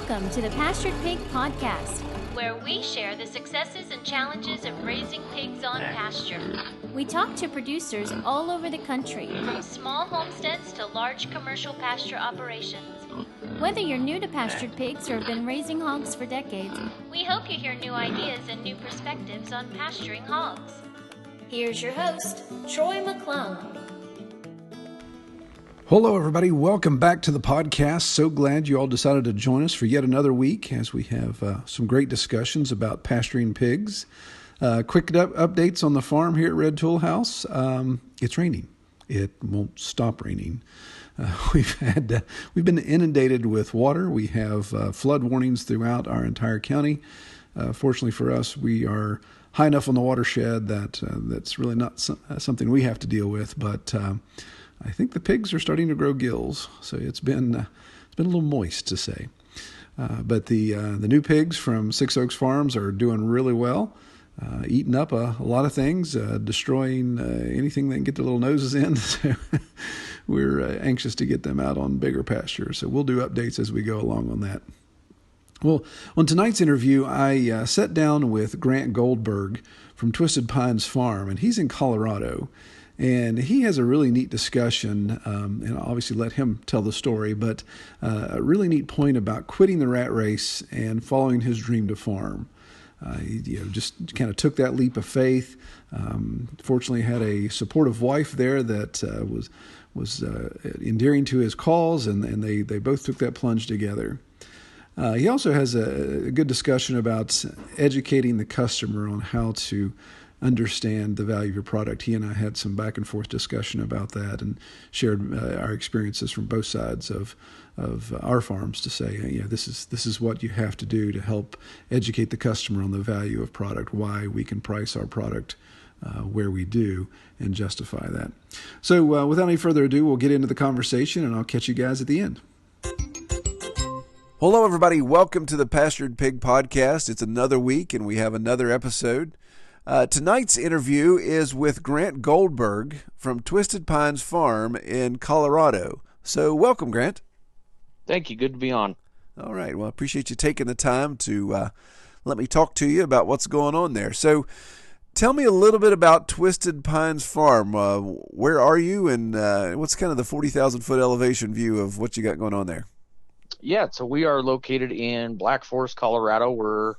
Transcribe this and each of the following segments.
Welcome to the Pastured Pig Podcast, where we share the successes and challenges of raising pigs on pasture. We talk to producers all over the country, from small homesteads to large commercial pasture operations. Whether you're new to pastured pigs or have been raising hogs for decades, we hope you hear new ideas and new perspectives on pasturing hogs. Here's your host, Troy McClung. Hello, everybody. Welcome back to the podcast. So glad you all decided to join us for yet another week as we have some great discussions about pasturing pigs. Quick updates on the farm here at Red Tool House. It's raining. It won't stop raining. We've been inundated with water. We have flood warnings throughout our entire county. Fortunately for us, we are high enough on the watershed that that's really not something we have to deal with, but I think the pigs are starting to grow gills, so it's been a little moist to say. But the new pigs from Six Oaks Farms are doing really well, eating up a lot of things, destroying anything they can get their little noses in. So we're anxious to get them out on bigger pastures. So we'll do updates as we go along on that. Well, on tonight's interview, I sat down with Grant Goldberg from Twisted Pines Farm, and he's in Colorado. And he has a really neat discussion, and I'll obviously let him tell the story, but a really neat point about quitting the rat race and following his dream to farm. He just kind of took that leap of faith. Fortunately, had a supportive wife there that was endearing to his calls, and they both took that plunge together. He also has a good discussion about educating the customer on how to understand the value of your product. He and I had some back and forth discussion about that and shared our experiences from both sides of our farms to say, this is what you have to do to help educate the customer on the value of product, why we can price our product where we do and justify that. So without any further ado, we'll get into the conversation and I'll catch you guys at the end. Hello, everybody. Welcome to the Pastured Pig Podcast. It's another week and we have another episode. Tonight's interview is with Grant Goldberg from Twisted Pines Farm in Colorado. So welcome, Grant. Thank you. Good to be on. All right. Well, I appreciate you taking the time to let me talk to you about what's going on there. So tell me a little bit about Twisted Pines Farm. Where are you and what's kind of the 40,000-foot elevation view of what you got going on there? Yeah, so we are located in Black Forest, Colorado. We're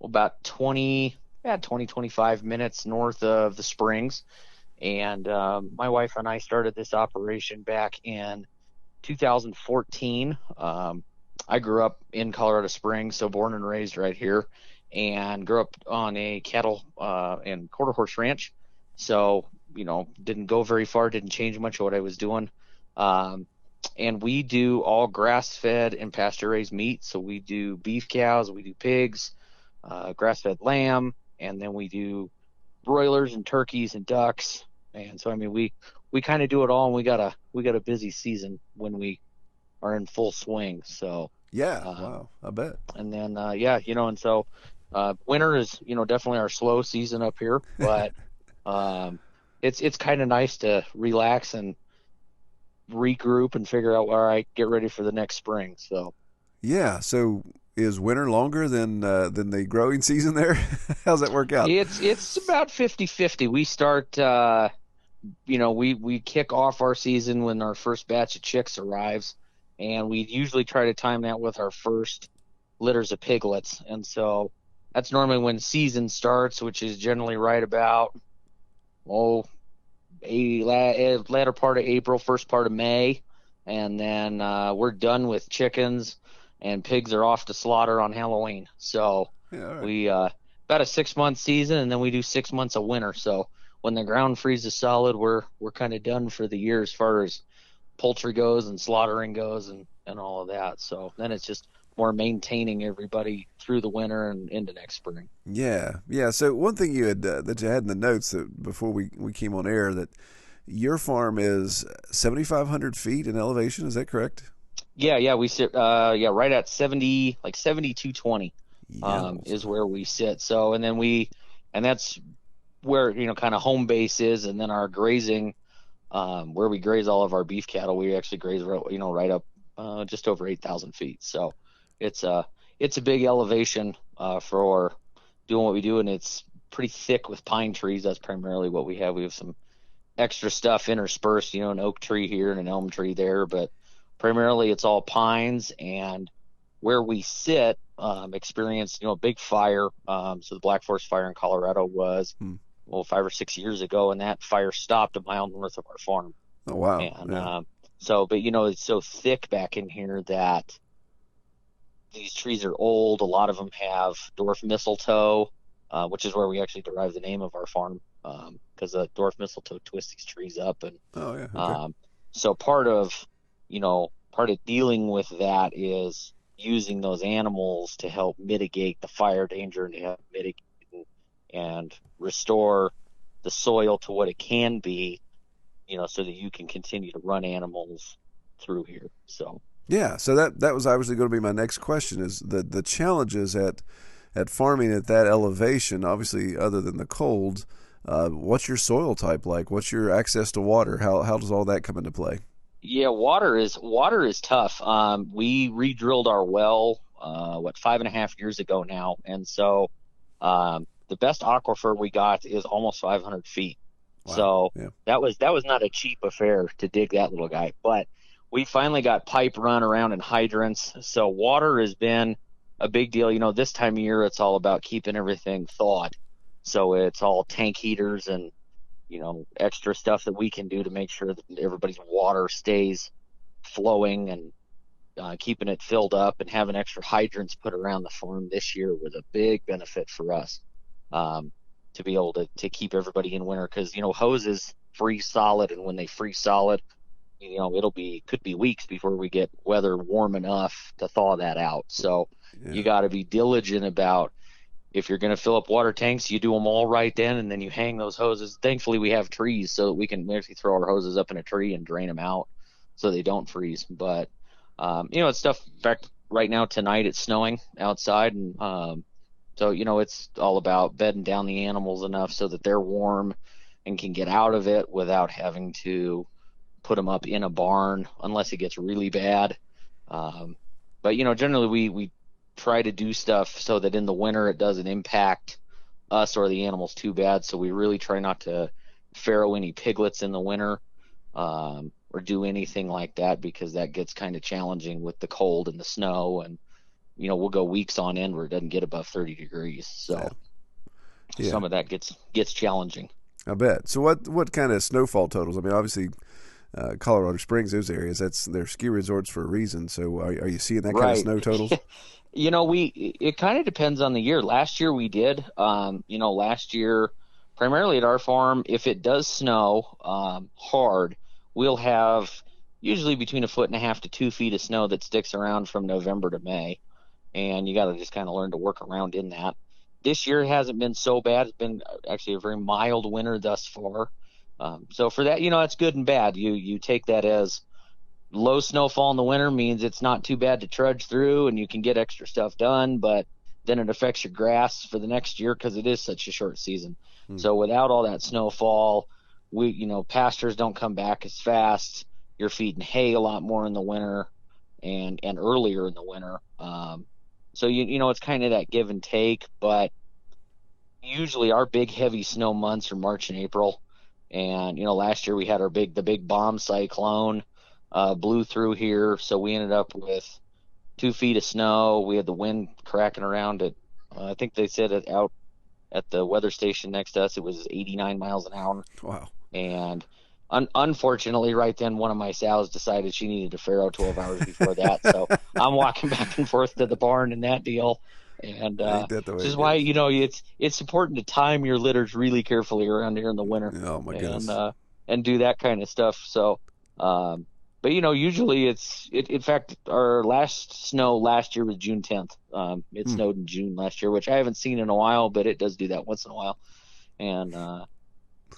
about 25 minutes north of the Springs. And my wife and I started this operation back in 2014. I grew up in Colorado Springs, so born and raised right here, and grew up on a cattle and quarter horse ranch. So, didn't go very far, didn't change much of what I was doing. And we do all grass-fed and pasture-raised meat. So we do beef cows, we do pigs, grass-fed lamb, and then we do broilers and turkeys and ducks. And so, we kind of do it all, and we got a busy season when we are in full swing. So yeah, wow, I bet. And then and so winter is definitely our slow season up here, but it's kind of nice to relax and regroup and figure out all right, get ready for the next spring. So yeah, so is winter longer than the growing season there? How's that work out? It's about 50-50. We start we kick off our season when our first batch of chicks arrives, and we usually try to time that with our first litters of piglets. And so that's normally when season starts, which is generally right about latter part of April, first part of May, and then we're done with chickens, and pigs are off to slaughter on Halloween. So yeah, right. We about a 6-month season, and then we do 6 months of winter. So when the ground freezes solid, we're kind of done for the year as far as poultry goes and slaughtering goes and all of that. So then it's just more maintaining everybody through the winter and into next spring. Yeah. So one thing you had that you had in the notes that before we came on air, that your farm is 7,500 feet in elevation. Is that correct? Yeah. We sit right at 7220 is where we sit. So and that's where kind of home base is, and then our grazing, where we graze all of our beef cattle, we actually graze right up just over 8,000 feet. So It's a big elevation for doing what we do, and it's pretty thick with pine trees. That's primarily what we have. We have some extra stuff interspersed, an oak tree here and an elm tree there, but primarily it's all pines. And where we sit, experienced, a big fire. So the Black Forest fire in Colorado was, 5 or 6 years ago, and that fire stopped a mile north of our farm. Oh, wow. And yeah. but it's so thick back in here that these trees are old. A lot of them have dwarf mistletoe, which is where we actually derive the name of our farm, because the dwarf mistletoe twists these trees up. And oh, yeah. Okay. so part of dealing with that is using those animals to help mitigate the fire danger and to help mitigate and restore the soil to what it can be, so that you can continue to run animals through here. So yeah, so that was obviously going to be my next question, is the challenges at farming at that elevation, obviously other than the cold. What's your soil type like? What's your access to water? How does all that come into play? Yeah, water is tough. We re-drilled our well 5.5 years ago now, and so the best aquifer we got is almost 500 feet. Wow. So yeah. that was not a cheap affair to dig that little guy, but we finally got pipe run around and hydrants. So water has been a big deal. This time of year, it's all about keeping everything thawed. So it's all tank heaters and, extra stuff that we can do to make sure that everybody's water stays flowing, and keeping it filled up, and having extra hydrants put around the farm this year was a big benefit for us, to be able to keep everybody in winter. Because, hoses freeze solid, and when they freeze solid, could be weeks before we get weather warm enough to thaw that out. So yeah. You got to be diligent about, if you're going to fill up water tanks, you do them all right then, and then you hang those hoses. Thankfully, we have trees, so that we can actually throw our hoses up in a tree and drain them out so they don't freeze. But, it's stuff. In fact, right now, tonight, it's snowing outside, and so, it's all about bedding down the animals enough so that they're warm and can get out of it without having to put them up in a barn unless it gets really bad. But generally we try to do stuff so that in the winter it doesn't impact us or the animals too bad. So we really try not to farrow any piglets in the winter, or do anything like that, because that gets kind of challenging with the cold and the snow, and we'll go weeks on end where it doesn't get above 30 degrees. So yeah. Some of that gets challenging. I bet. So what kind of snowfall totals? I mean, obviously Colorado Springs, those areas, they're ski resorts for a reason. So are you seeing that kind of snow totals? It kind of depends on the year. Last year we did. Last year, primarily at our farm, if it does snow hard, we'll have usually between 1.5 to 2 feet of snow that sticks around from November to May, and you got to just kind of learn to work around in that. This year it hasn't been so bad. It's been actually a very mild winter thus far. So for that, it's good and bad. You take that as low snowfall in the winter means it's not too bad to trudge through and you can get extra stuff done, but then it affects your grass for the next year because it is such a short season. So without all that snowfall, pastures don't come back as fast. You're feeding hay a lot more in the winter and earlier in the winter. So it's kind of that give and take, but usually our big heavy snow months are March and April. And, last year we had the big bomb cyclone blew through here. So we ended up with 2 feet of snow. We had the wind cracking around at, I think they said it out at the weather station next to us, it was 89 miles an hour. Wow. And unfortunately, right then, one of my sows decided she needed a farrow 12 hours before that. So I'm walking back and forth to the barn in that deal. And this is why, it's important to time your litters really carefully around here in the winter. Oh my goodness. And do that kind of stuff. So, but usually in fact, our last snow last year was June 10th. It snowed in June last year, which I haven't seen in a while, but it does do that once in a while. And,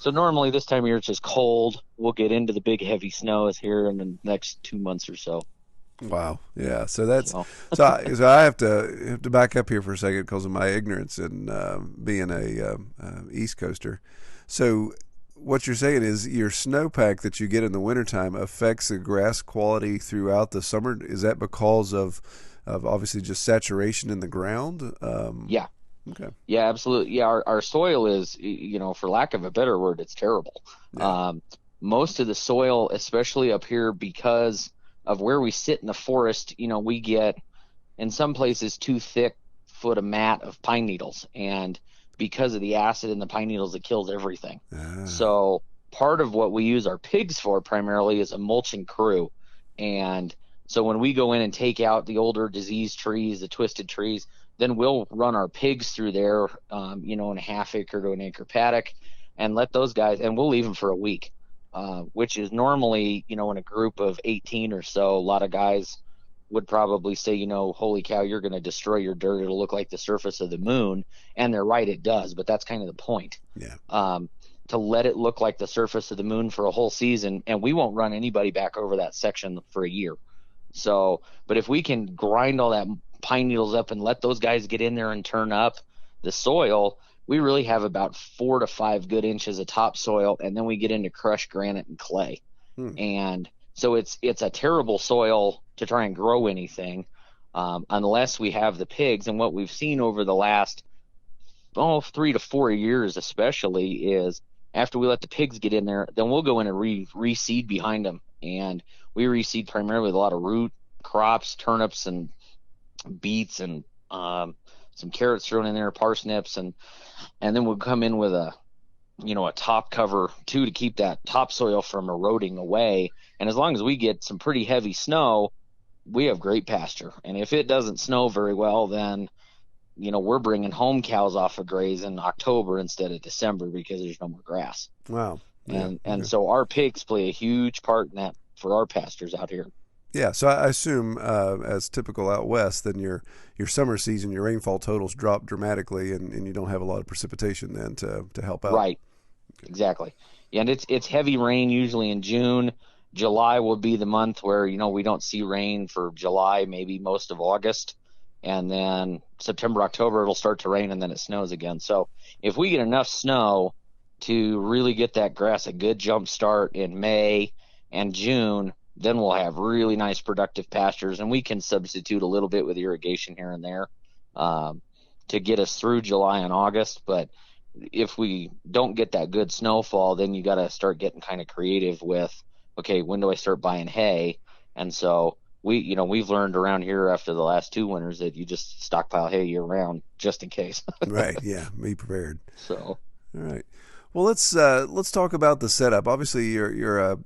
so normally this time of year it's just cold. We'll get into the big heavy snows here in the next 2 months or so. Wow. Yeah. So that's so I have to back up here for a second because of my ignorance and being a East Coaster. So what you're saying is your snowpack that you get in the wintertime affects the grass quality throughout the summer. Is that because of of obviously just saturation in the ground. Yeah. Okay. Yeah, absolutely. Yeah, our soil is, for lack of a better word, it's terrible. Yeah. Most of the soil, especially up here, because of where we sit in the forest, we get in some places too thick foot a mat of pine needles, and because of the acid in the pine needles, it kills everything. So part of what we use our pigs for primarily is a mulching crew. And so when we go in and take out the older diseased trees, the twisted trees, then we'll run our pigs through there, in a half acre to an acre paddock, and let those guys, and we'll leave them for a week, which is normally, in a group of 18 or so, a lot of guys would probably say, holy cow, you're going to destroy your dirt. It'll look like the surface of the moon. And they're right, it does, but that's kind of the point. Yeah. To let it look like the surface of the moon for a whole season, and we won't run anybody back over that section for a year. So, but if we can grind all that pine needles up and let those guys get in there and turn up the soil, we really have about 4 to 5 good inches of topsoil, and then we get into crushed granite and clay. And so it's a terrible soil to try and grow anything, unless we have the pigs. And what we've seen over the last 3 to 4 years especially is after we let the pigs get in there, then we'll go in and reseed behind them. And we reseed primarily with a lot of root crops, turnips and beets, and some carrots thrown in there, parsnips, and then we'll come in with a top cover too, to keep that topsoil from eroding away. And as long as we get some pretty heavy snow, we have great pasture. And if it doesn't snow very well, then we're bringing home cows off of graze in October instead of December because there's no more grass. Wow. Yeah. And so our pigs play a huge part in that for our pastures out here. Yeah, so I assume, as typical out west, then your summer season, your rainfall totals drop dramatically, and you don't have a lot of precipitation then to help out. Right. Okay. Exactly. Yeah, and it's heavy rain usually in June. July will be the month where we don't see rain for July, maybe most of August. And then September, October, it'll start to rain, and then it snows again. So if we get enough snow to really get that grass a good jump start in May and June, then we'll have really nice productive pastures, and we can substitute a little bit with irrigation here and there to get us through July and August. But if we don't get that good snowfall, then you got to start getting kind of creative with, okay, when do I start buying hay? And so we've learned around here after the last 2 winters that you just stockpile hay year round just in case. Right. Yeah. Be prepared. So, all right. Well, let's talk about the setup. Obviously, you're a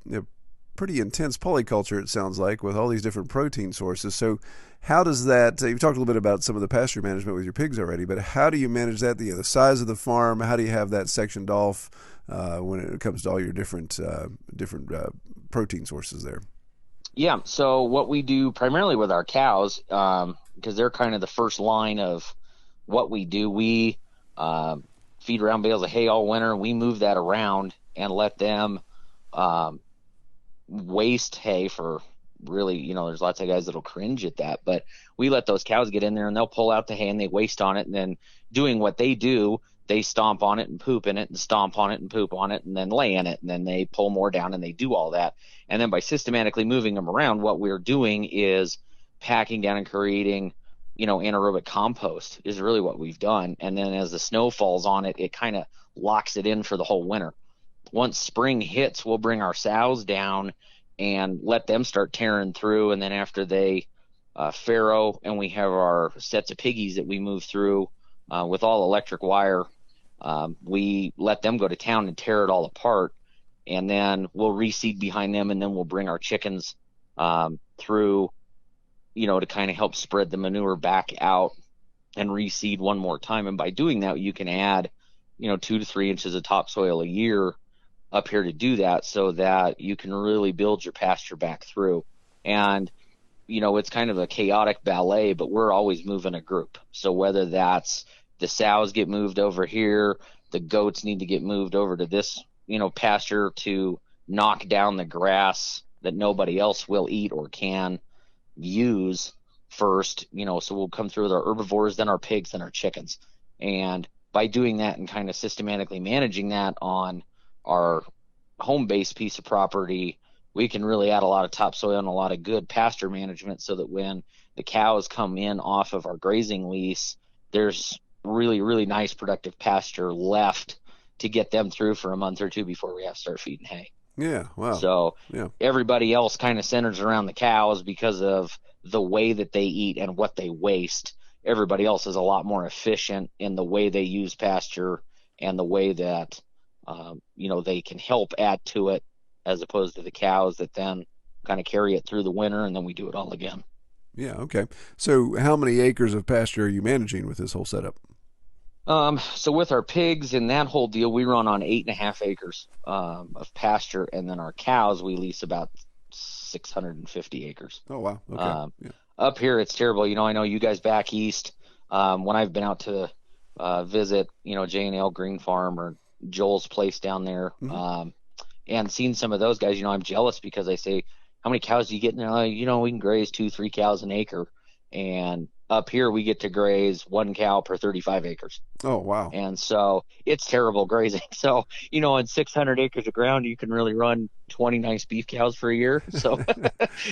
pretty intense polyculture, it sounds like, with all these different protein sources. So how does that, you've talked a little bit about some of the pasture management with your pigs already, but how do you manage that? The size of the farm, how do you have that sectioned off when it comes to all your different protein sources there? Yeah, so what we do primarily with our cows, because they're kind of the first line of what we do, we feed around bales of hay all winter. We move that around and let them waste hay for really, there's lots of guys that'll cringe at that, but we let those cows get in there and they'll pull out the hay and they waste on it, and then doing what they do, they stomp on it and poop in it and stomp on it and poop on it and then lay in it, and then they pull more down and they do all that. And then by systematically moving them around, what we're doing is packing down and creating, anaerobic compost is really what we've done. And then as the snow falls on it, it kind of locks it in for the whole winter. Once spring hits, we'll bring our sows down and let them start tearing through. And then after they farrow, and we have our sets of piggies that we move through with all electric wire, we let them go to town and tear it all apart. And then we'll reseed behind them, and then we'll bring our chickens through, to kind of help spread the manure back out and reseed one more time. And by doing that, you can add, 2 to 3 inches of topsoil a year up here to do that, so that you can really build your pasture back through. And, it's kind of a chaotic ballet, but we're always moving a group. So whether that's the sows get moved over here, the goats need to get moved over to this, pasture to knock down the grass that nobody else will eat or can use first, so we'll come through with our herbivores, then our pigs, then our chickens. And by doing that and kind of systematically managing that on our home-based piece of property, we can really add a lot of topsoil and a lot of good pasture management so that when the cows come in off of our grazing lease, there's really, really nice productive pasture left to get them through for a month or two before we have to start feeding hay. Yeah, wow. So yeah. Everybody else kind of centers around the cows because of the way that they eat and what they waste. Everybody else is a lot more efficient in the way they use pasture and the way that they can help add to it, as opposed to the cows that then kind of carry it through the winter and then we do it all again. Yeah, okay. So how many acres of pasture are you managing with this whole setup? So with our pigs and that whole deal, we run on 8.5 acres of pasture, and then our cows we lease about 650 acres. Oh wow! Okay. Yeah. Up here it's terrible. I know you guys back east. When I've been out to visit, J&L Green Farm or Joel's place down there, and seen some of those guys, I'm jealous because I say, how many cows do you get? And we can graze 2-3 cows an acre, and up here we get to graze 1 cow per 35 acres. Oh, wow. And so it's terrible grazing. So, on 600 acres of ground, you can really run 20 nice beef cows for a year. So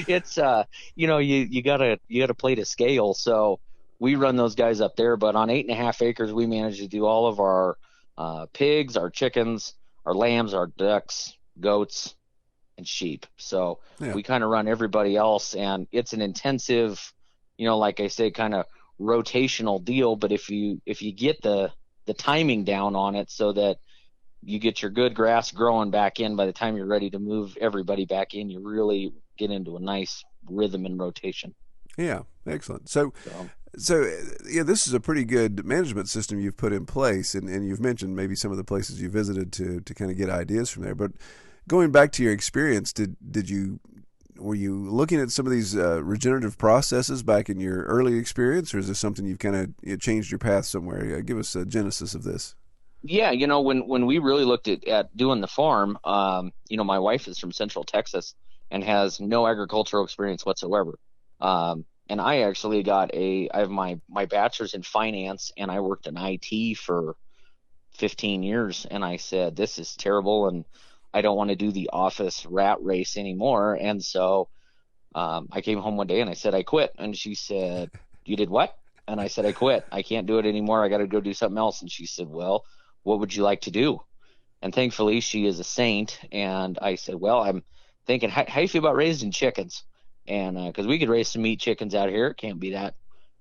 it's, you gotta play to scale. So we run those guys up there, but on 8.5 acres, we manage to do all of our pigs, our chickens, our lambs, our ducks, goats, and sheep. So we kind of run everybody else, and it's an intensive, like I say, kind of rotational deal. But if you get the timing down on it so that you get your good grass growing back in by the time you're ready to move everybody back in, you really get into a nice rhythm and rotation. Yeah, excellent. So this is a pretty good management system you've put in place, and you've mentioned maybe some of the places you visited to kind of get ideas from there. But going back to your experience, were you looking at some of these regenerative processes back in your early experience, or is this something you've kind of changed your path somewhere? Give us a genesis of this. Yeah, when we really looked at doing the farm, my wife is from Central Texas and has no agricultural experience whatsoever. And I actually I have my bachelor's in finance, and I worked in IT for 15 years. And I said, this is terrible, and I don't want to do the office rat race anymore. And so I came home one day and I said, I quit. And she said, you did what? And I said, I quit. I can't do it anymore. I got to go do something else. And she said, well, what would you like to do? And thankfully, she is a saint. And I said, well, I'm thinking, how do you feel about raising chickens? And because we could raise some meat chickens out here, it can't be that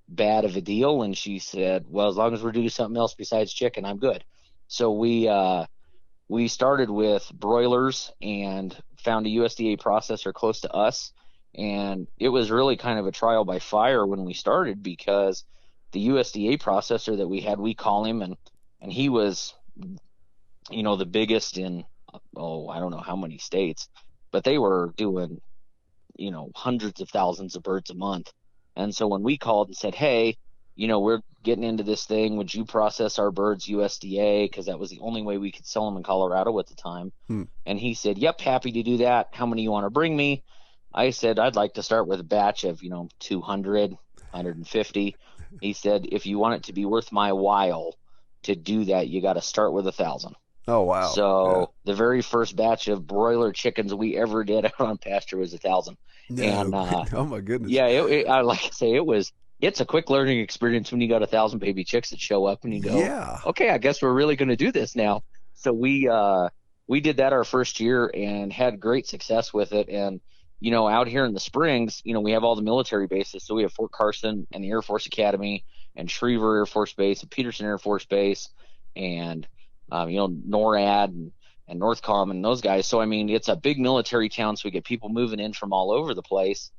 bad of a deal. And she said, well, as long as we're doing something else besides chicken, I'm good. So we started with broilers and found a USDA processor close to us. And it was really kind of a trial by fire when we started, because the USDA processor that we had, we call him, and he was, the biggest in, I don't know how many states, but they were doing, hundreds of thousands of birds a month. And so when we called and said, hey, we're getting into this thing, would you process our birds USDA? Because that was the only way we could sell them in Colorado at the time. And he said, yep, happy to do that. How many you want to bring me? I said, I'd like to start with a batch of, 200, 150. He said, if you want it to be worth my while to do that, you got to start with 1,000. Oh, wow. So the very first batch of broiler chickens we ever did out on pasture was 1,000. No. And oh my goodness. Yeah, like I say, it's a quick learning experience when you got 1,000 baby chicks that show up and you go, okay, I guess we're really going to do this now. So we did that our first year and had great success with it. And, out here in the Springs, we have all the military bases. So we have Fort Carson and the Air Force Academy and Schriever Air Force Base and Peterson Air Force Base and, NORAD and Northcom and those guys. So, it's a big military town. So we get people moving in from all over the place.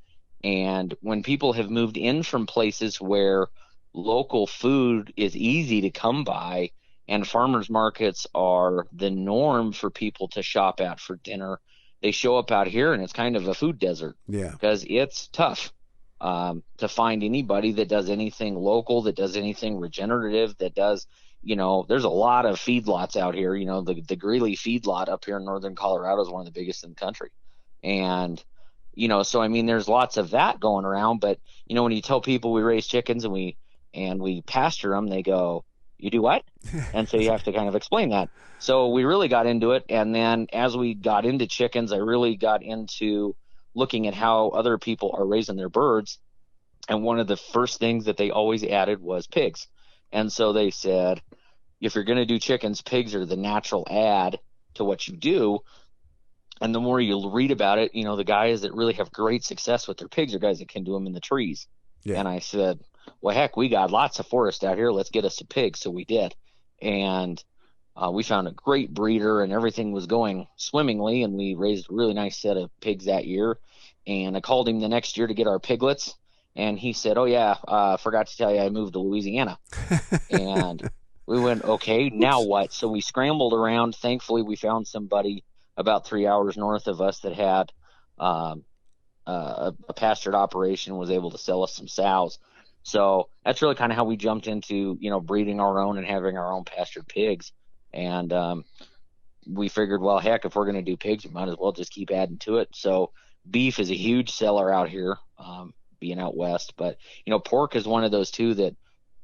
And when people have moved in from places where local food is easy to come by and farmers markets are the norm for people to shop at for dinner, they show up out here and it's kind of a food desert. Yeah. Because it's tough to find anybody that does anything local, that does anything regenerative, that does, there's a lot of feedlots out here. The Greeley feedlot up here in northern Colorado is one of the biggest in the country. And so there's lots of that going around, but when you tell people we raise chickens and we pasture them, they go, You do what? And so you have to kind of explain that. So we really got into it. And then as we got into chickens, I really got into looking at how other people are raising their birds. And one of the first things that they always added was pigs. And so they said, if you're going to do chickens, pigs are the natural add to what you do. And the more you read about it, you know, the guys that really have great success with their pigs are guys that can do them in the trees. Yeah. And I said, well, heck, we got lots of forest out here. Let's get us some pigs. So we did. And we found a great breeder, and everything was going swimmingly. And we raised a really nice set of pigs that year. And I called him the next year to get our piglets. And he said, oh, yeah, forgot to tell you I moved to Louisiana. And we went, okay, now what? So we scrambled around. Thankfully, we found somebody about 3 hours north of us that had a pastured operation, was able to sell us some sows. So that's really kind of how we jumped into, you know, breeding our own and having our own pastured pigs. And we figured, well, heck, if we're going to do pigs, we might as well just keep adding to it. So beef is a huge seller out here, being out west. But, you know, pork is one of those too that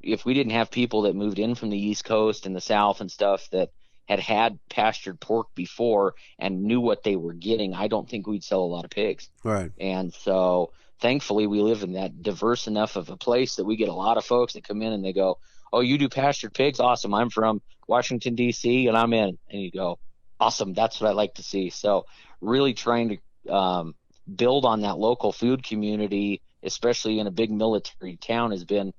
if we didn't have people that moved in from the East Coast and the South and stuff that had pastured pork before and knew what they were getting, I don't think we'd sell a lot of pigs. Right. And so thankfully we live in that diverse enough of a place that we get a lot of folks that come in and they go, oh, you do pastured pigs? Awesome. I'm from Washington, D.C., and I'm in. And you go, awesome. That's what I like to see. So really trying to build on that local food community, especially in a big military town, has been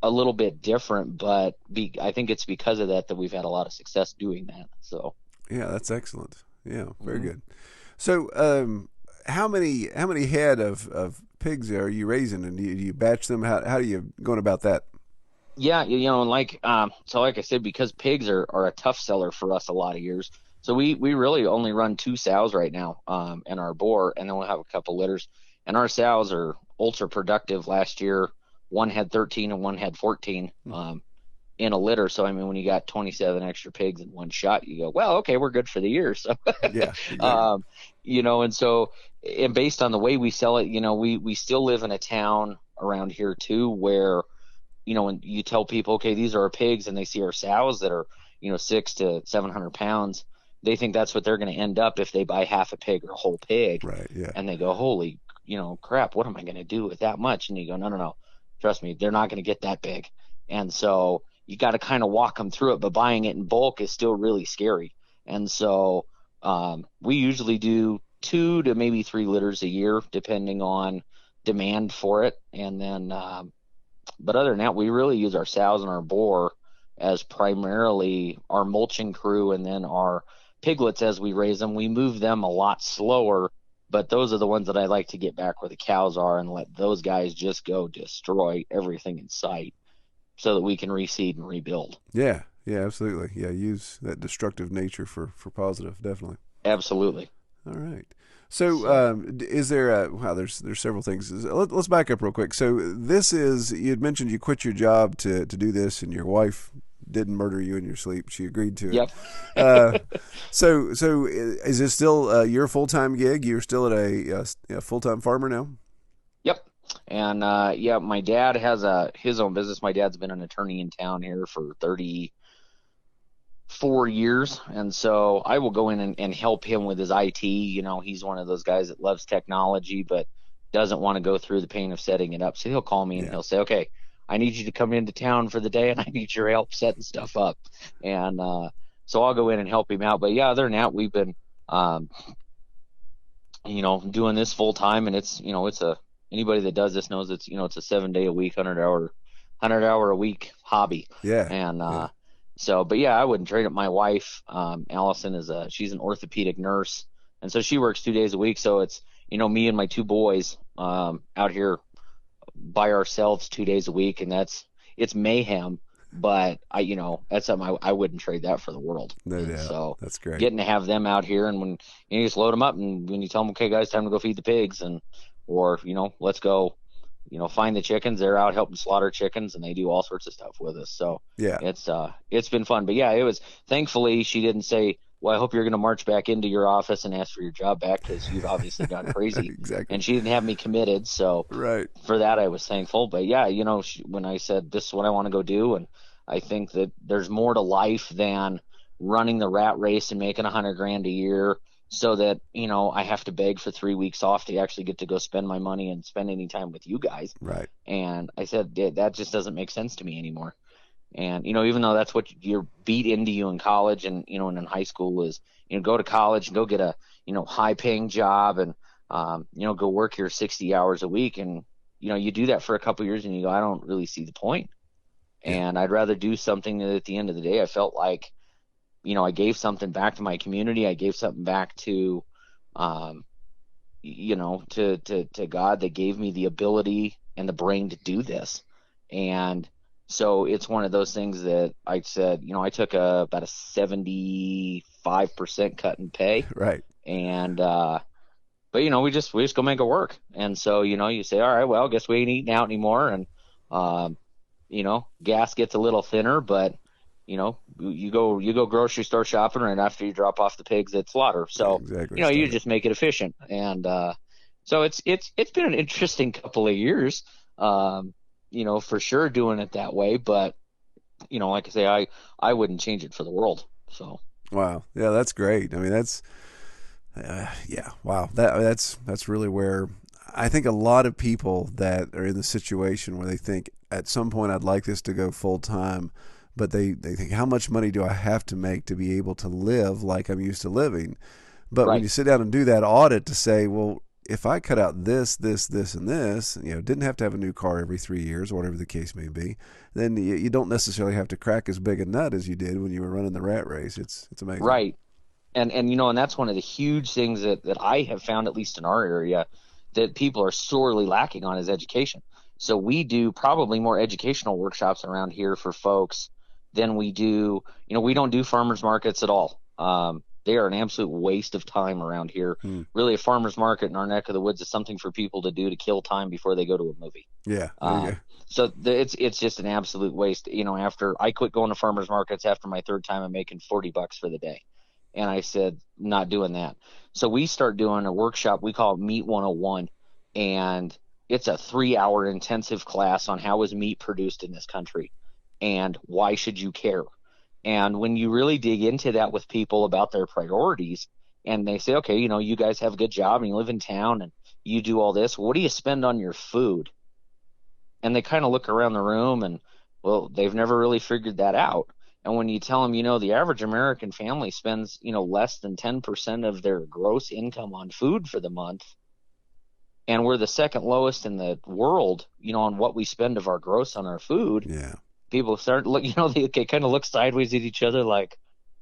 a little bit different, but I think it's because of that we've had a lot of success doing that. So yeah, that's excellent. Yeah, very good. So how many head of pigs are you raising, and do you batch them? How are you going about that? Yeah, you know, like so like I said, because pigs are a tough seller for us a lot of years. So we really only run 2 sows right now in our boar, and then we'll have a couple litters. And our sows are ultra productive. Last year, one had 13 and one had 14 in a litter. So, I mean, when you got 27 extra pigs in one shot, you go, well, okay, we're good for the year. So, yeah, exactly. You know, and so, and based on the way we sell it, you know, we still live in a town around here too, where, you know, when you tell people, okay, these are our pigs, and they see our sows that are, you know, 600 to 700 pounds, they think that's what they're going to end up if they buy half a pig or a whole pig. Right. Yeah. And they go, holy, you know, crap, what am I going to do with that much? And you go, no. Trust me, they're not going to get that big. And so you got to kind of walk them through it, but buying it in bulk is still really scary. And so we usually do 2 to maybe 3 litters a year, depending on demand for it. And then, but other than that, we really use our sows and our boar as primarily our mulching crew, and then our piglets as we raise them. We move them a lot slower, but those are the ones that I like to get back where the cows are and let those guys just go destroy everything in sight so that we can reseed and rebuild. Yeah, absolutely. Yeah, use that destructive nature for positive, definitely. Absolutely. All right. So is there there's several things. Let's back up real quick. So this is, you had mentioned you quit your job to do this, and your wife didn't murder you in your sleep. She agreed to it. Yep. So is this still your full-time gig? You're still at a full-time farmer now? Yep. And my dad has his own business. My dad's been an attorney in town here for 34 years. And so I will go in and help him with his IT. You know, he's one of those guys that loves technology, but doesn't want to go through the pain of setting it up. So he'll call me and he'll say, okay, I need you to come into town for the day, and I need your help setting stuff up. And so I'll go in and help him out. But yeah, other than that, we've been, you know, doing this full time, and it's, you know, anybody that does this knows it's, you know, it's a 7-day a week, 100 hour a week hobby. Yeah. And so, but yeah, I wouldn't trade it. My wife, Allison, she's an orthopedic nurse, and so she works 2 days a week. So it's, you know, me and my 2 boys out here by ourselves 2 days a week, and it's mayhem, but that's something I wouldn't trade that for the world. No doubt. So that's great. Getting to have them out here, and when you just load them up, and when you tell them, okay guys, time to go feed the pigs, or let's go, find the chickens, they're out helping slaughter chickens, and they do all sorts of stuff with us. So yeah, it's been fun. But yeah, it was, thankfully she didn't say, well, I hope you're going to march back into your office and ask for your job back, because you've obviously gone crazy. Exactly. And she didn't have me committed. So right. For that, I was thankful. But yeah, when I said this is what I want to go do, and I think that there's more to life than running the rat race and making $100,000 a year so that, I have to beg for 3 weeks off to actually get to go spend my money and spend any time with you guys. Right. And I said, that just doesn't make sense to me anymore. And, even though that's what you're beat into you in college and, and in high school is, go to college and go get a, high paying job and, go work here 60 hours a week. And, you do that for a couple of years and you go, I don't really see the point. Yeah. And I'd rather do something that at the end of the day, I felt like, I gave something back to my community. I gave something back to, to God that gave me the ability and the brain to do this. And so it's one of those things that I said, I took about a 75% cut in pay. Right. And, but we just go make it work. And so, you say, all right, well, I guess we ain't eating out anymore. And, gas gets a little thinner, but you go grocery store shopping right after you drop off the pigs at slaughter. So, exactly. You just make it efficient. And, so it's been an interesting couple of years, for sure doing it that way. But, like I say, I wouldn't change it for the world. So. Wow. Yeah, that's great. I mean, that's, yeah, wow. That's really where I think a lot of people that are in the situation where they think at some point I'd like this to go full time, but they think, how much money do I have to make to be able to live like I'm used to living? But Right. when you sit down and do that audit to say, well, if I cut out this, and this, didn't have to have a new car every 3 years or whatever the case may be, then you don't necessarily have to crack as big a nut as you did when you were running the rat race. It's amazing. Right. And and that's one of the huge things that I have found, at least in our area, that people are sorely lacking on is education. So we do probably more educational workshops around here for folks than we do, we don't do farmers markets at all. They are an absolute waste of time around here. Really, a farmer's market in our neck of the woods is something for people to do to kill time before they go to a movie. Yeah. So it's just an absolute waste. After I quit going to farmers markets after my third time, I'm making $40 for the day. And I said, not doing that. So we start doing a workshop. We call it Meat 101. And it's a 3-hour intensive class on how is meat produced in this country and why should you care? And when you really dig into that with people about their priorities and they say, okay, you guys have a good job and you live in town and you do all this, what do you spend on your food? And they kind of look around the room and, well, they've never really figured that out. And when you tell them, the average American family spends, less than 10% of their gross income on food for the month, and we're the second lowest in the world, on what we spend of our gross on our food. Yeah. People start look, they kind of look sideways at each other like,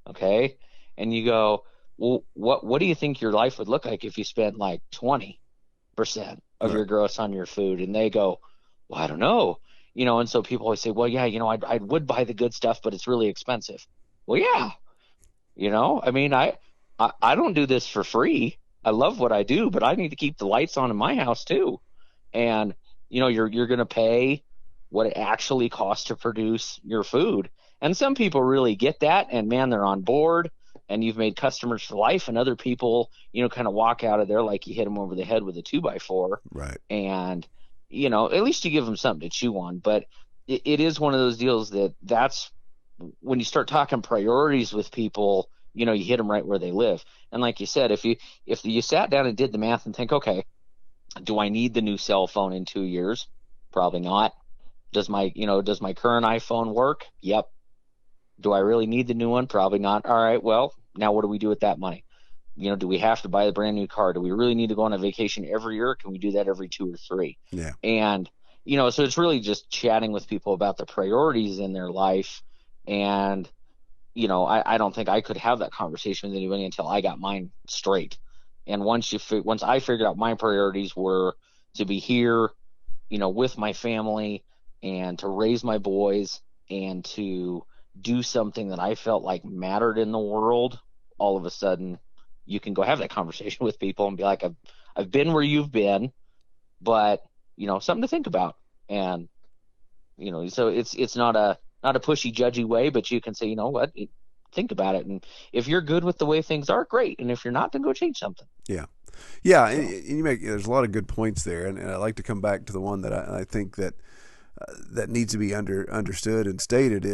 okay. And you go, well, what do you think your life would look like if you spent like 20% of your gross on your food? And they go, well, I don't know. And so people always say, well, yeah, I would buy the good stuff, but it's really expensive. Well, yeah. I mean, I don't do this for free. I love what I do, but I need to keep the lights on in my house too. And, you're going to pay what it actually costs to produce your food. And some people really get that and man, they're on board and you've made customers for life. And other people, kind of walk out of there like you hit them over the head with a 2x4. Right. And, at least you give them something to chew on. But it is one of those deals that's when you start talking priorities with people, you hit them right where they live. And like you said, if you sat down and did the math and think, okay, do I need the new cell phone in 2 years? Probably not. Does my current iPhone work? Yep. Do I really need the new one? Probably not. All right. Well, now what do we do with that money? Do we have to buy a brand new car? Do we really need to go on a vacation every year? Or can we do that every 2 or 3? Yeah. And, so it's really just chatting with people about the priorities in their life. And, I don't think I could have that conversation with anybody until I got mine straight. And once I figured out my priorities were to be here, with my family and to raise my boys and to do something that I felt like mattered in the world, all of a sudden you can go have that conversation with people and be like, I've been where you've been, but something to think about. And, so it's not a pushy, judgy way, but you can say, what, think about it. And if you're good with the way things are, great. And if you're not, then go change something. Yeah. Yeah. And you there's a lot of good points there. And I like to come back to the one that I think that that needs to be understood and stated,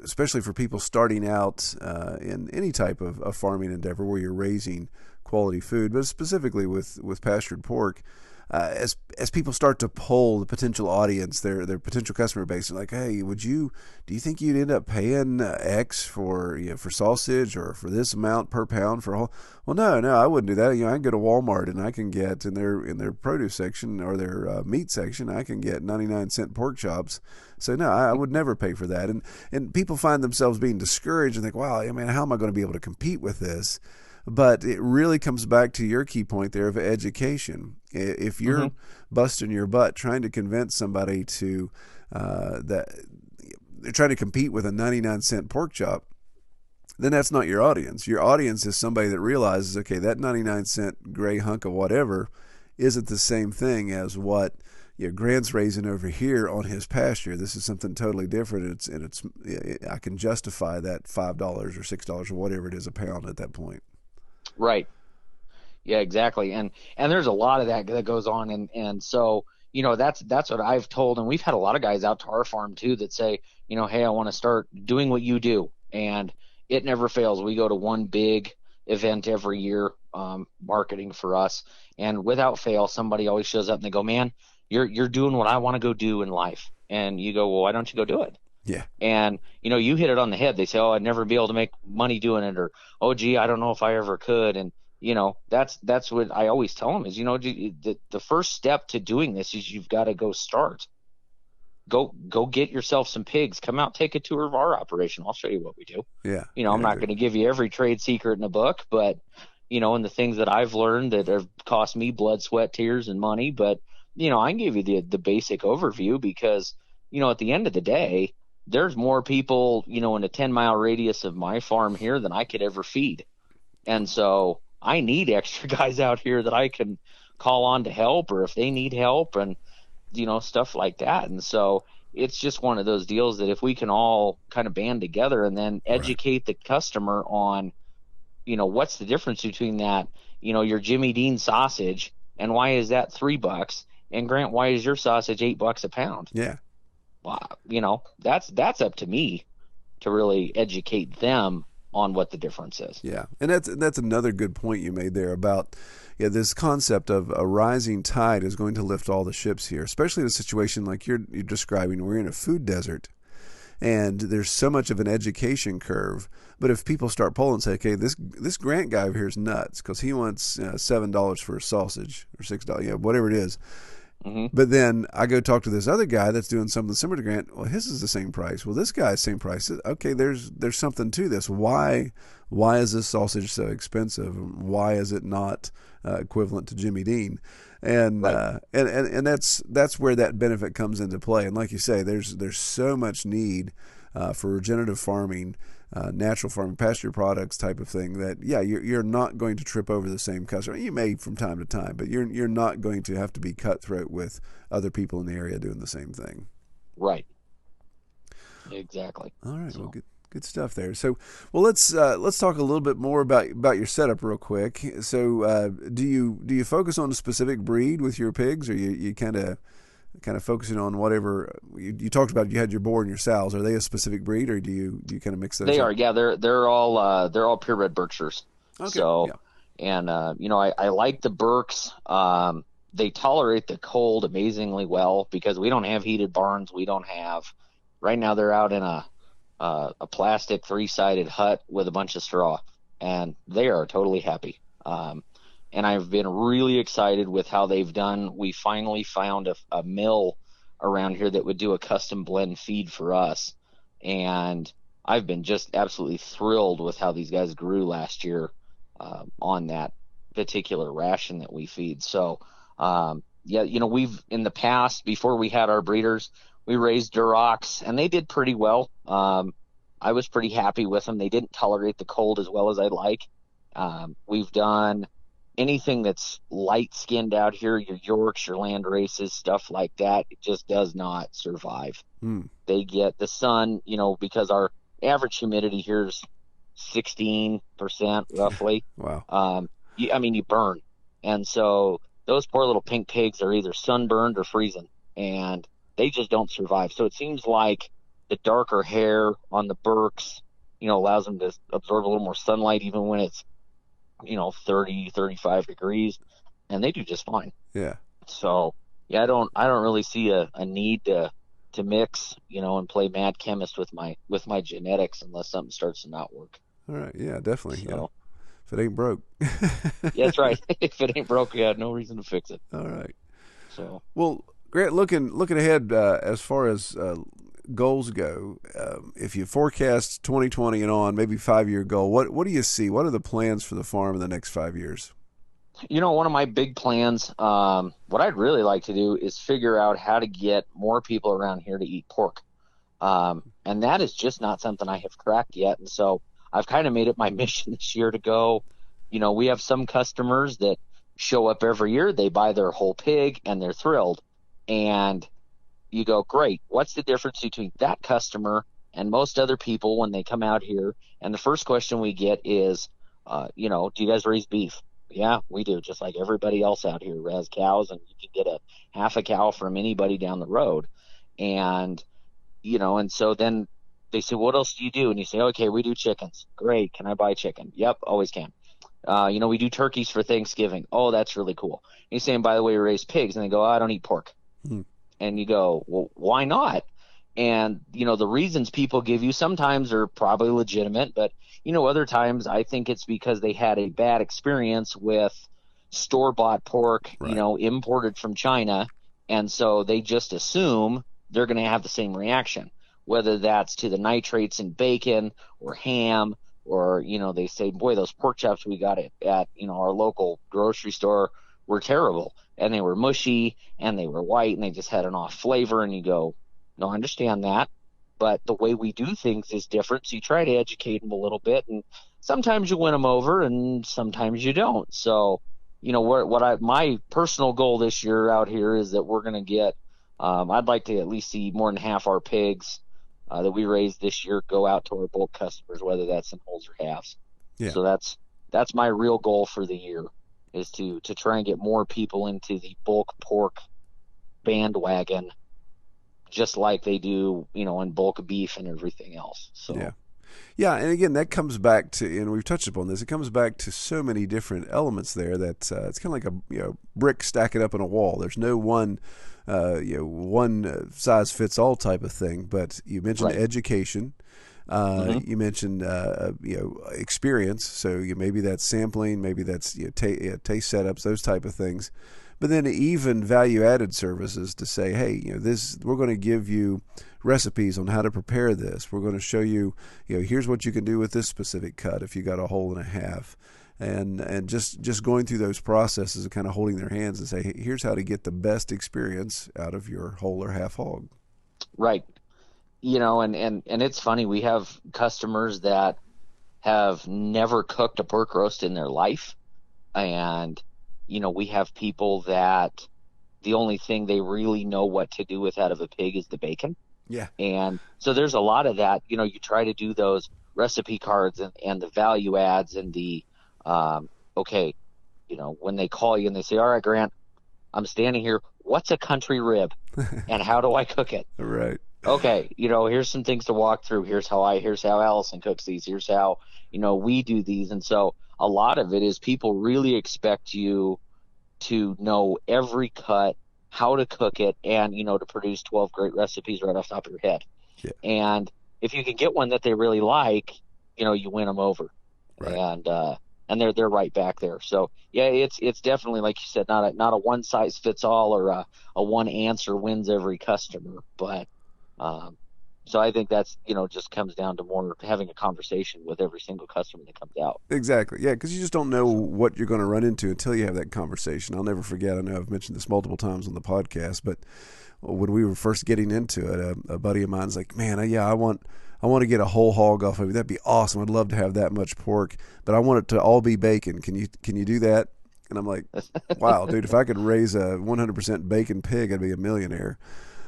especially for people starting out in any type of farming endeavor where you're raising quality food, but specifically with pastured pork. As people start to poll the potential audience, their potential customer base, like, hey, do you think you'd end up paying X for for sausage or for this amount per pound for all? Well, no, I wouldn't do that. I can go to Walmart and I can get in their produce section or their meat section, I can get 99-cent pork chops. So no, I would never pay for that. And people find themselves being discouraged and think, wow, how am I going to be able to compete with this? But it really comes back to your key point there of education. If you're busting your butt trying to convince somebody to that they're trying to compete with a 99-cent pork chop, then that's not your audience. Your audience is somebody that realizes, okay, that 99-cent gray hunk of whatever isn't the same thing as what Grant's raising over here on his pasture. This is something totally different. I can justify that $5 or $6 or whatever it is a pound at that point. Right. Yeah, exactly. And there's a lot of that goes on. And so, that's what I've told. And we've had a lot of guys out to our farm too that say, hey, I want to start doing what you do. And it never fails. We go to one big event every year, marketing for us. And without fail, somebody always shows up and they go, man, you're doing what I want to go do in life. And you go, well, why don't you go do it? Yeah. And, you hit it on the head. They say, oh, I'd never be able to make money doing it, or, oh, gee, I don't know if I ever could. And, that's what I always tell them is, the first step to doing this is you've got to go start. Go get yourself some pigs. Come out, take a tour of our operation. I'll show you what we do. Yeah. I'm not going to give you every trade secret in a book, but, and the things that I've learned that have cost me blood, sweat, tears, and money. But, I can give you the basic overview because, at the end of the day, there's more people, in a 10-mile radius of my farm here than I could ever feed. And so I need extra guys out here that I can call on to help, or if they need help and, stuff like that. And so it's just one of those deals that if we can all kind of band together and then educate the customer on, what's the difference between that, your Jimmy Dean sausage and why is that $3? And Grant, why is your sausage $8 a pound? Yeah. That's up to me to really educate them on what the difference is. Yeah, and that's another good point you made there about this concept of a rising tide is going to lift all the ships here, especially in a situation like you're describing. We're in a food desert, and there's so much of an education curve. But if people start polling and say, okay, this Grant guy over here is nuts because he wants $7 for a sausage or $6, whatever it is. Mm-hmm. But then I go talk to this other guy that's doing something similar to Grant. Well, his is the same price. Well, this guy's same price. Okay, there's something to this. Why is this sausage so expensive? Why is it not equivalent to Jimmy Dean? And right. And that's where that benefit comes into play. And like you say, there's so much need for regenerative farming, natural farming, pasture products type of thing that you're not going to trip over the same customer. You may from time to time, but you're not going to have to be cutthroat with other people in the area doing the same thing. Right. Exactly. All right. So. Well, good stuff there. So, well, let's talk a little bit more about your setup real quick. So, do you focus on a specific breed with your pigs, or you kind of focusing on whatever you talked about? You had your boar and your sows. Are they a specific breed, or do you kind of mix those? They up? are. Yeah, they're all purebred Berkshires. Okay. So, yeah. And I like the Berks. They tolerate the cold amazingly well because we don't have heated barns. We don't have. Right now, they're out in a plastic 3-sided hut with a bunch of straw, and they are totally happy. And I've been really excited with how they've done. We finally found a mill around here that would do a custom blend feed for us. And I've been just absolutely thrilled with how these guys grew last year on that particular ration that we feed. So, we've in the past, before we had our breeders, we raised Durocs, and they did pretty well. I was pretty happy with them. They didn't tolerate the cold as well as I'd like. We've done anything that's light-skinned out here, your Yorks, your land races, stuff like that, it just does not survive. They get the sun, because our average humidity here is 16% roughly. Wow. You burn. And so those poor little pink pigs are either sunburned or freezing. And they just don't survive. So it seems like the darker hair on the Berks, allows them to absorb a little more sunlight even when it's, 30, 35 degrees, and they do just fine. Yeah. So yeah, I don't really see a need to mix, and play mad chemist with my genetics unless something starts to not work. All right. Yeah, definitely. So, if it ain't broke. Yeah, that's right. If it ain't broke, yeah, no reason to fix it. All right. So, well, Grant, looking ahead as far as goals go, if you forecast 2020 and on, maybe 5-year goal, what do you see? What are the plans for the farm in the next 5 years? One of my big plans, what I'd really like to do is figure out how to get more people around here to eat pork. And that is just not something I have cracked yet. And so I've kind of made it my mission this year to go, we have some customers that show up every year, they buy their whole pig and they're thrilled. And you go, great, what's the difference between that customer and most other people when they come out here? And the first question we get is, do you guys raise beef? Yeah, we do, just like everybody else out here has cows, and you can get a half a cow from anybody down the road. And, and so then they say, what else do you do? And you say, okay, we do chickens. Great. Can I buy chicken? Yep, always can. We do turkeys for Thanksgiving. Oh, that's really cool. And you're saying, by the way, we raise pigs. And they go, I don't eat pork. And you go, well, why not? And, the reasons people give you sometimes are probably legitimate, but, other times I think it's because they had a bad experience with store-bought pork, right, imported from China. And so they just assume they're going to have the same reaction, whether that's to the nitrates in bacon or ham, or, they say, boy, those pork chops we got at our local grocery store were terrible, and they were mushy and they were white and they just had an off flavor. And you go, no, I understand that, but the way we do things is different. So you try to educate them a little bit, and sometimes you win them over and sometimes you don't. So, my personal goal this year out here is that we're going to get, I'd like to at least see more than half our pigs that we raised this year go out to our bulk customers, whether that's in wholes or halves. Yeah. So that's my real goal for the year, is to try and get more people into the bulk pork bandwagon, just like they do, in bulk beef and everything else. So yeah, and again, that comes back to, and we've touched upon this, it comes back to so many different elements there that it's kind of like a brick stacking up in a wall. There's no one one size fits all type of thing. But you mentioned right, education. You mentioned experience, so maybe that's sampling, maybe that's taste setups, those type of things. But then even value-added services to say, hey, this, we're going to give you recipes on how to prepare this. We're going to show you, here's what you can do with this specific cut if you got a whole and a half, and just going through those processes and kind of holding their hands and say, hey, here's how to get the best experience out of your whole or half hog. Right. And it's funny, we have customers that have never cooked a pork roast in their life, and we have people that the only thing they really know what to do with out of a pig is the bacon. Yeah. And so there's a lot of that. You try to do those recipe cards and the value adds and the when they call you and they say, all right, Grant, I'm standing here, what's a country rib and how do I cook it? Right. Okay, here's some things to walk through. Here's how Allison cooks these. Here's how, we do these. And so a lot of it is people really expect you to know every cut, how to cook it, and, to produce 12 great recipes right off the top of your head. Yeah. And if you can get one that they really like, you win them over. Right. And they're right back there. So yeah, it's definitely, like you said, not a one size fits all or a one answer wins every customer, but so I think that's, just comes down to more having a conversation with every single customer that comes out. Exactly. Yeah, because you just don't know what you're going to run into until you have that conversation. I'll never forget, I know I've mentioned this multiple times on the podcast, but when we were first getting into it, a buddy of mine's like, man, I want to get a whole hog off of you. That'd be awesome. I'd love to have that much pork, but I want it to all be bacon. Can you do that? And I'm like, wow, dude, if I could raise a 100% bacon pig, I'd be a millionaire.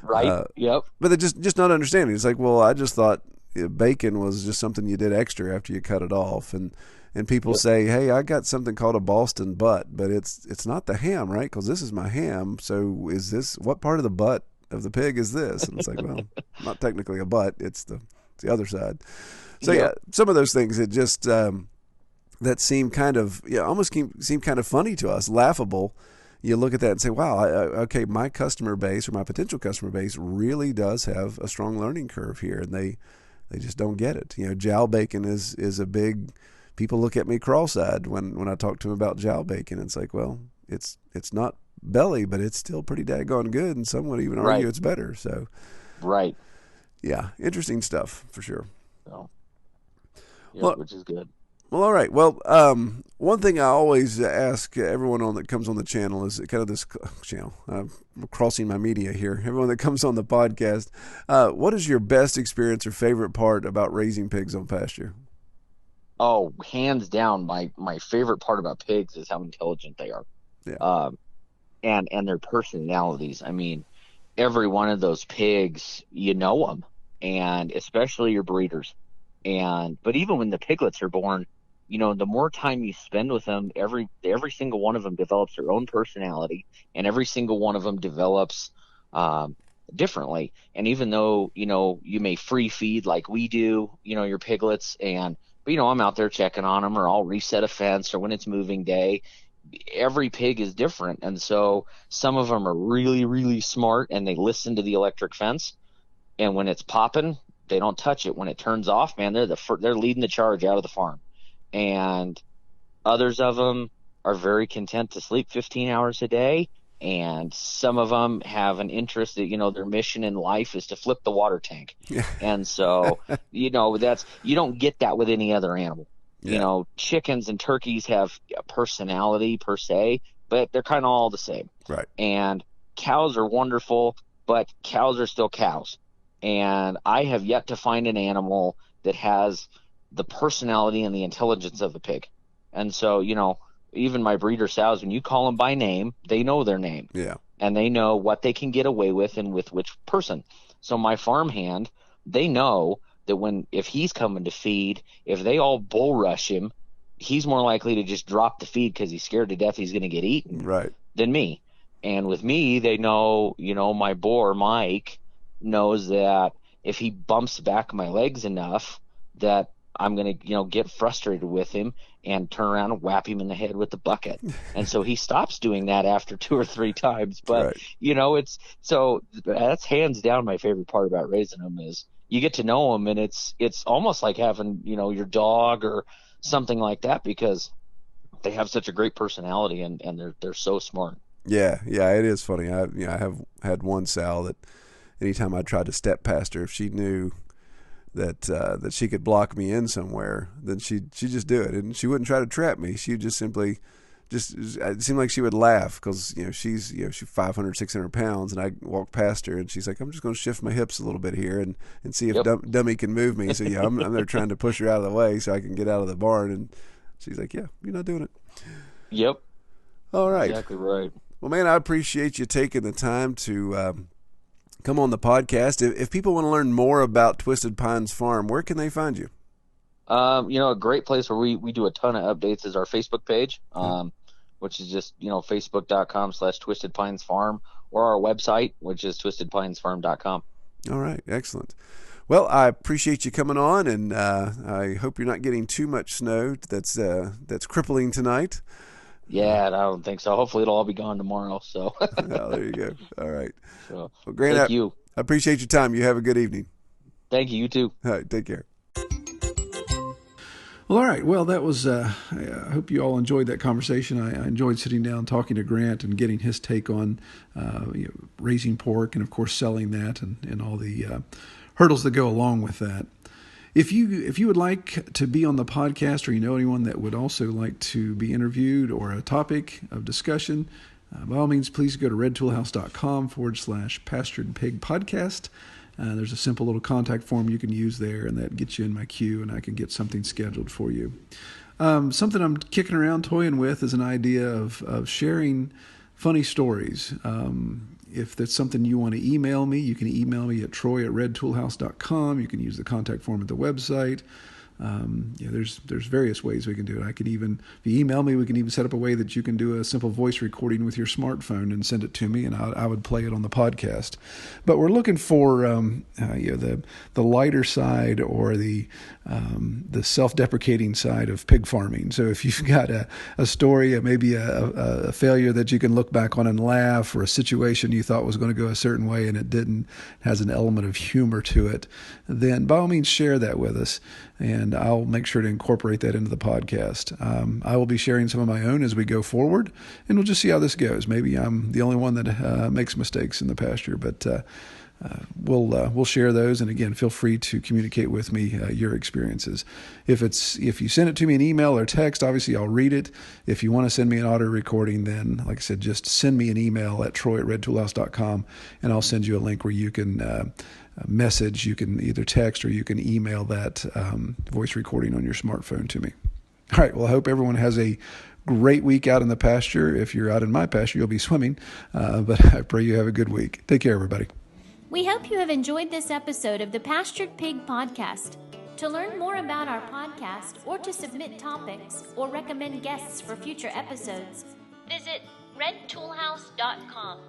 Right. Yep. But they're just not understanding. It's like, well, I just thought bacon was just something you did extra after you cut it off. And people say, hey, I got something called a Boston butt, but it's not the ham, right? Because this is my ham. So is this, what part of the butt of the pig is this. And it's like, well, not technically a butt. It's the other side. So yeah, some of those things, it just, that seem kind of, almost seem kind of funny to us, laughable. You look at that and say, wow, okay, my customer base or my potential customer base really does have a strong learning curve here, and they just don't get it. Jowl bacon is a big, people look at me cross-eyed when I talk to them about jowl bacon. It's like, well, it's not belly, but it's still pretty daggone good, and some would even argue it's better. So, right. Yeah, interesting stuff for sure. So, yeah, which is good. Well, all right. Well, one thing I always ask everyone that comes on the channel is kind of this channel. I'm crossing my media here. Everyone that comes on the podcast, what is your best experience or favorite part about raising pigs on pasture? Oh, hands down, my favorite part about pigs is how intelligent they are. Yeah. And their personalities. I mean, every one of those pigs, them, and especially your breeders. But even when the piglets are born, the more time you spend with them, every single one of them develops their own personality, and every single one of them develops differently. And even though, you may free feed like we do, your piglets, but I'm out there checking on them, or I'll reset a fence, or when it's moving day. Every pig is different. And so some of them are really, really smart, and they listen to the electric fence. And when it's popping, they don't touch it. When it turns off, man, they're leading the charge out of the farm. And others of them are very content to sleep 15 hours a day. And some of them have an interest that, their mission in life is to flip the water tank. Yeah. And so, you don't get that with any other animal. Yeah. Chickens and turkeys have a personality per se, but they're kind of all the same. Right. And cows are wonderful, but cows are still cows. And I have yet to find an animal that has the personality and the intelligence of the pig. And so, even my breeder sows, when you call them by name, they know their name. Yeah. And they know what they can get away with and with which person. So my farmhand, they know that if he's coming to feed, if they all bull rush him, he's more likely to just drop the feed because he's scared to death he's going to get eaten than me. And with me, they know, my boar, Mike, knows that if he bumps back my legs enough, that I'm going to, get frustrated with him and turn around and whap him in the head with the bucket. And so he stops doing that after 2 or 3 times. But, that's hands down my favorite part about raising them is you get to know them, and it's almost like having, your dog or something like that, because they have such a great personality, and they're so smart. Yeah, it is funny. I have had one sow that anytime I tried to step past her, if she knew that she could block me in somewhere, then she'd just do it, and she wouldn't try to trap me. She would just simply it seemed like she would laugh because she's 500, 600 pounds, and I walk past her and she's like, I'm just going to shift my hips a little bit here and see if dummy can move me. So I'm there trying to push her out of the way so I can get out of the barn, and she's like, yeah, you're not doing it. Yep. All right. Exactly right. Well, man, I appreciate you taking the time to come on the podcast. If people want to learn more about Twisted Pines Farm, where can they find you? A great place where we do a ton of updates is our Facebook page, which is just, facebook.com/Twisted Pines Farm, or our website, which is twistedpinesfarm.com. All right. Excellent. Well, I appreciate you coming on, and I hope you're not getting too much snow that's crippling tonight. Yeah, I don't think so. Hopefully it'll all be gone tomorrow. So. Oh, there you go. All right. So, well, Grant, thank you. I appreciate your time. You have a good evening. Thank you. You too. All right. Take care. Well, all right. Well, that was, I hope you all enjoyed that conversation. I enjoyed sitting down, talking to Grant and getting his take on raising pork and, of course, selling that and all the hurdles that go along with that. If you would like to be on the podcast, or you know anyone that would also like to be interviewed or a topic of discussion, by all means, please go to redtoolhouse.com/pastured pig podcast. There's a simple little contact form you can use there, and that gets you in my queue, and I can get something scheduled for you. Something I'm kicking around, toying with, is an idea of sharing funny stories. If that's something you want to email me, you can email me at troy@redtoolhouse.com. You can use the contact form at the website. There's various ways we can do it. I could even, if you email me, we can even set up a way that you can do a simple voice recording with your smartphone and send it to me, and I would play it on the podcast. But we're looking for the lighter side or the self-deprecating side of pig farming. So if you've got a story, maybe a failure that you can look back on and laugh, or a situation you thought was going to go a certain way and it didn't, has an element of humor to it, then by all means share that with us, and I'll make sure to incorporate that into the podcast. I will be sharing some of my own as we go forward, and we'll just see how this goes. Maybe I'm the only one that makes mistakes in the pasture, but we'll share those. And again, feel free to communicate with me your experiences. If you send it to me in email or text, obviously I'll read it. If you want to send me an audio recording, then like I said, just send me an email at troy@redtoolhouse.com, and I'll send you a link where you can message. You can either text or you can email that voice recording on your smartphone to me. All right. Well, I hope everyone has a great week out in the pasture. If you're out in my pasture, you'll be swimming. But I pray you have a good week. Take care, everybody. We hope you have enjoyed this episode of the Pastured Pig Podcast. To learn more about our podcast, or to submit topics or recommend guests for future episodes, visit redtoolhouse.com.